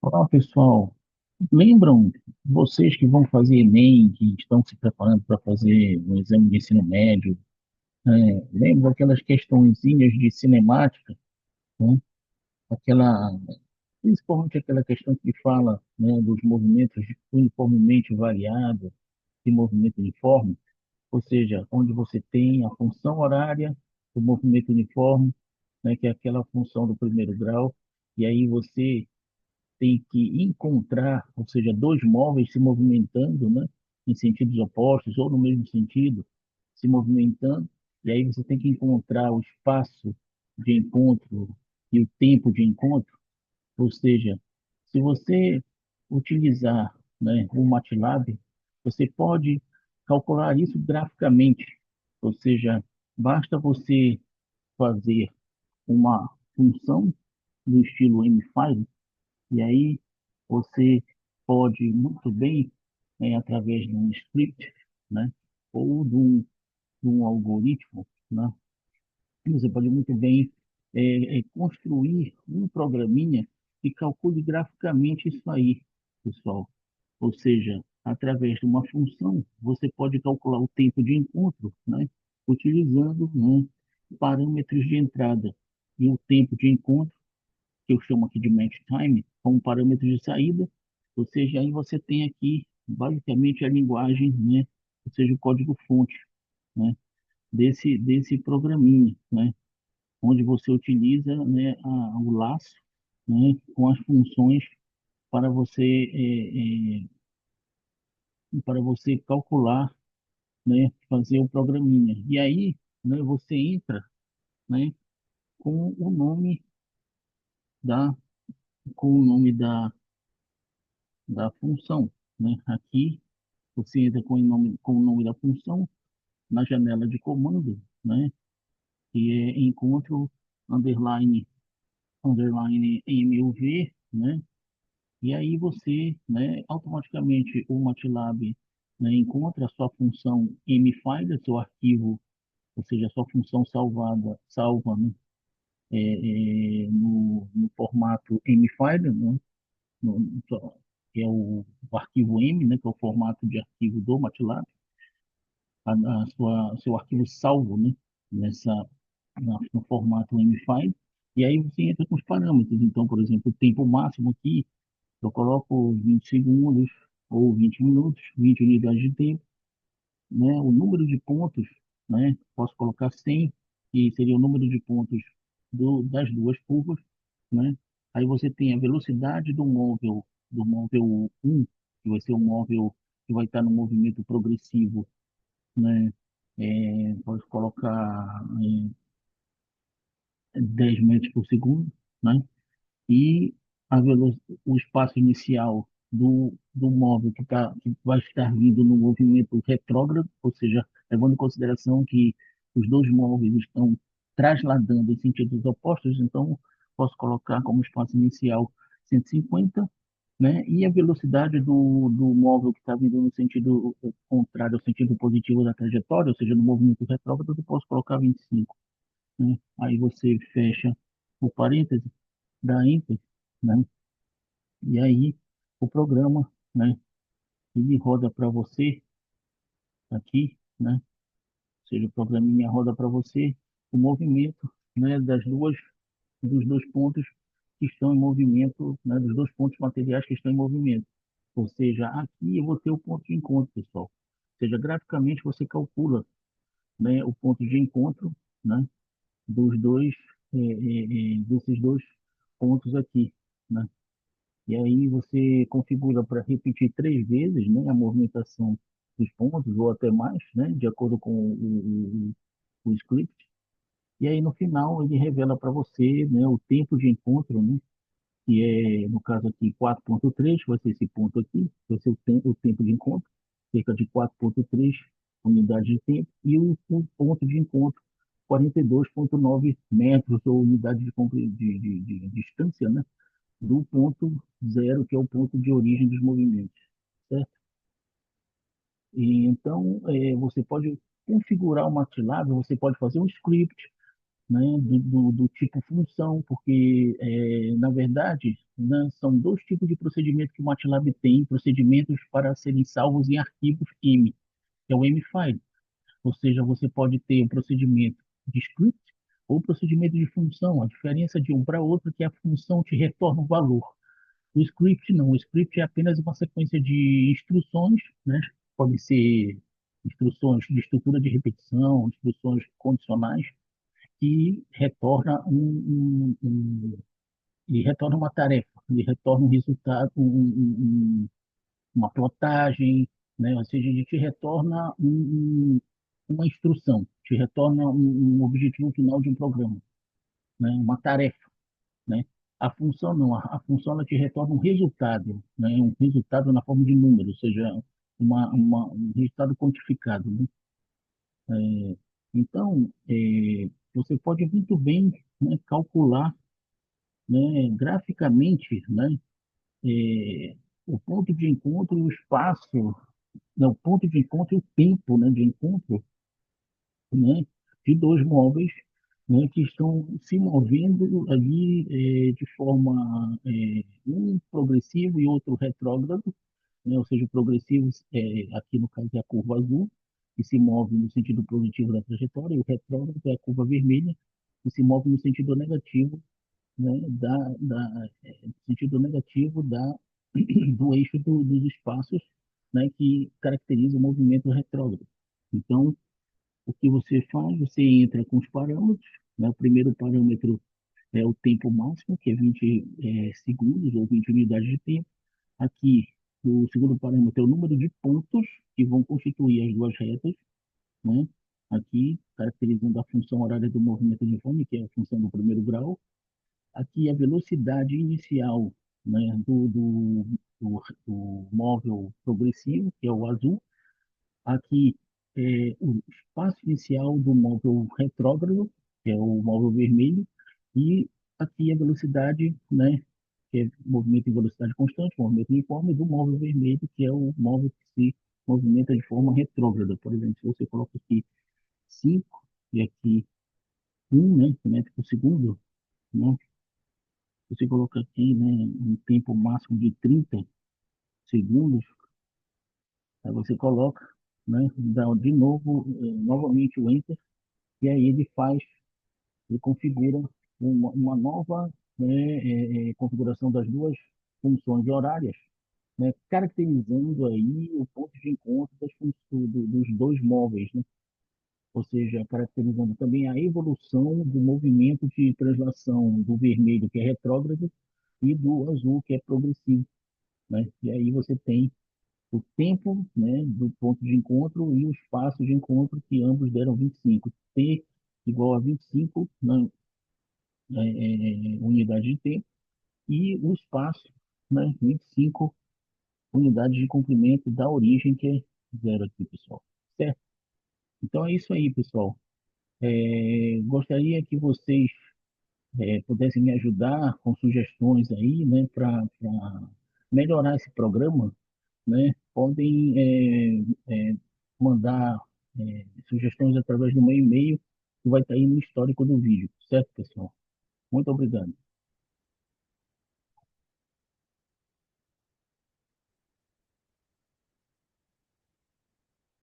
Olá, pessoal. Lembram vocês que vão fazer Enem, que estão se preparando para fazer o exame de ensino médio? Lembram aquelas questõezinhas de cinemática, né? Aquela, principalmente aquela questão que fala, né, dos movimentos uniformemente variados e movimento uniforme, ou seja, onde você tem a função horária do movimento uniforme, né, que é aquela função do primeiro grau, e aí você tem que encontrar, ou seja, dois móveis se movimentando, né, em sentidos opostos ou no mesmo sentido, se movimentando, e aí você tem que encontrar o espaço de encontro e o tempo de encontro, ou seja, se você utilizar, né, o MATLAB, você pode calcular isso graficamente, ou seja, basta você fazer uma função no estilo M-File, e aí você pode muito bem, através de um script, né, ou de um algoritmo, né, você pode muito bem construir um programinha que calcule graficamente isso aí, pessoal. Ou seja, através de uma função, você pode calcular o tempo de encontro, né, utilizando, né, parâmetros de entrada e o tempo de encontro que eu chamo aqui de match time, como parâmetro de saída, ou seja, aí você tem aqui basicamente a linguagem, né, ou seja, o código-fonte, né, desse programinha, né, onde você utiliza, né, o laço, né, com as funções para você calcular, né, fazer o programinha. E aí, né, você entra, né, com o nome da com o nome da função, né? Aqui você entra com o nome da função na janela de comando, né? Que é encontro underline, underline MUV, né? E aí você, né, automaticamente o MATLAB, né, encontra a sua função mfile, seu arquivo, ou seja, a sua função salva, né, no formato mfile, né? Que é o arquivo M, né, que é o formato de arquivo do MATLAB, seu arquivo salvo, né, nessa, no formato M-File, e aí você entra com os parâmetros. Então, por exemplo, o tempo máximo aqui, eu coloco 20 segundos ou 20 minutos, 20 unidades de tempo, né, o número de pontos, né, posso colocar 100, que seria o número de pontos das duas curvas, né? Aí você tem a velocidade do móvel 1, que vai ser um móvel que vai estar no movimento progressivo, né? Pode colocar 10 metros por segundo, né? E o espaço inicial do móvel que vai estar vindo no movimento retrógrado, ou seja, levando em consideração que os dois móveis estão trasladando em sentidos opostos, então posso colocar como espaço inicial 150, né? E a velocidade do móvel que está vindo no sentido contrário, ao sentido positivo da trajetória, ou seja, no movimento retrógrado, eu posso colocar 25, né? Aí você fecha o parêntese, dá Enter, né? E aí o programa, né? Ele roda para você aqui, né? Ou seja, o programinha roda para você o movimento, né? Dos dois pontos que estão em movimento, né? Dos dois pontos materiais que estão em movimento. Ou seja, aqui eu vou ter o ponto de encontro, pessoal. Ou seja, graficamente você calcula, né? O ponto de encontro, né? Dos dois, desses dois pontos aqui, né? E aí você configura para repetir 3 vezes, né, a movimentação dos pontos, ou até mais, né, de acordo com o script. E aí no final ele revela para você, né, o tempo de encontro, né, que é, no caso aqui, 4.3, vai ser esse ponto aqui, vai ser o tempo de encontro, cerca de 4.3 unidades de tempo, e o ponto de encontro, 42,9 metros, ou unidade de distância, né, do ponto zero, que é o ponto de origem dos movimentos, certo? E, então, você pode configurar o MATLAB, você pode fazer um script, né, do tipo função, porque, na verdade, né, são dois tipos de procedimento que o MATLAB tem, procedimentos para serem salvos em arquivos M, que é o M-File. Ou seja, você pode ter um procedimento de script ou procedimento de função. A diferença de um para outro é que a função te retorna o valor. O script não. O script é apenas uma sequência de instruções, né? Pode ser instruções de estrutura de repetição, instruções condicionais, que retorna ele retorna uma tarefa, ele retorna um resultado, uma plotagem, né? Ou seja, ele te retorna uma instrução, te retorna um objetivo final de um programa, né? Uma tarefa, né? A função não, a função ela te retorna um resultado, né? Um resultado na forma de número, ou seja, um resultado quantificado, né? Então, você pode muito bem, né, calcular, né, graficamente, né, o ponto de encontro e o espaço, né, o ponto de encontro e o tempo, né, de encontro, né, de dois móveis, né, que estão se movendo ali, de forma, um progressivo e outro retrógrado, né, ou seja, o progressivo, aqui no caso é a curva azul, que se move no sentido positivo da trajetória, e o retrógrado é a curva vermelha, que se move no sentido negativo, né, sentido negativo do eixo dos espaços, né, que caracteriza o movimento retrógrado. Então, o que você faz? Você entra com os parâmetros, né? O primeiro parâmetro é o tempo máximo, que é 20 segundos ou 20 unidades de tempo. Aqui, o segundo parâmetro é o número de pontos que vão constituir as duas retas, né? Aqui, caracterizando a função horária do movimento uniforme, que é a função do primeiro grau. Aqui, a velocidade inicial, né, do móvel progressivo, que é o azul. Aqui, o espaço inicial do móvel retrógrado, que é o móvel vermelho. E aqui a velocidade, né, que é movimento em velocidade constante, movimento uniforme, do móvel vermelho, que é o móvel que se movimenta de forma retrógrada. Por exemplo, se você coloca aqui 5 e aqui 1, né, metro por segundo, né, você coloca aqui, né, um tempo máximo de 30 segundos, aí você coloca, né, dá de novo, novamente o Enter, e aí ele configura uma nova, né, configuração das duas funções horárias, né, caracterizando aí o ponto de encontro dos dois móveis, né? Ou seja, caracterizando também a evolução do movimento de translação do vermelho, que é retrógrado, e do azul, que é progressivo, né? E aí você tem o tempo, né, do ponto de encontro e o espaço de encontro, que ambos deram 25. T igual a 25, né, unidades de tempo, e o espaço, né, 25 unidades de comprimento da origem, que é zero aqui, pessoal. Certo? Então é isso aí, pessoal. Gostaria que vocês pudessem me ajudar com sugestões aí, né, para melhorar esse programa, né? Podem mandar sugestões através do meu e-mail, que vai estar aí no histórico do vídeo, certo, pessoal? Muito obrigado.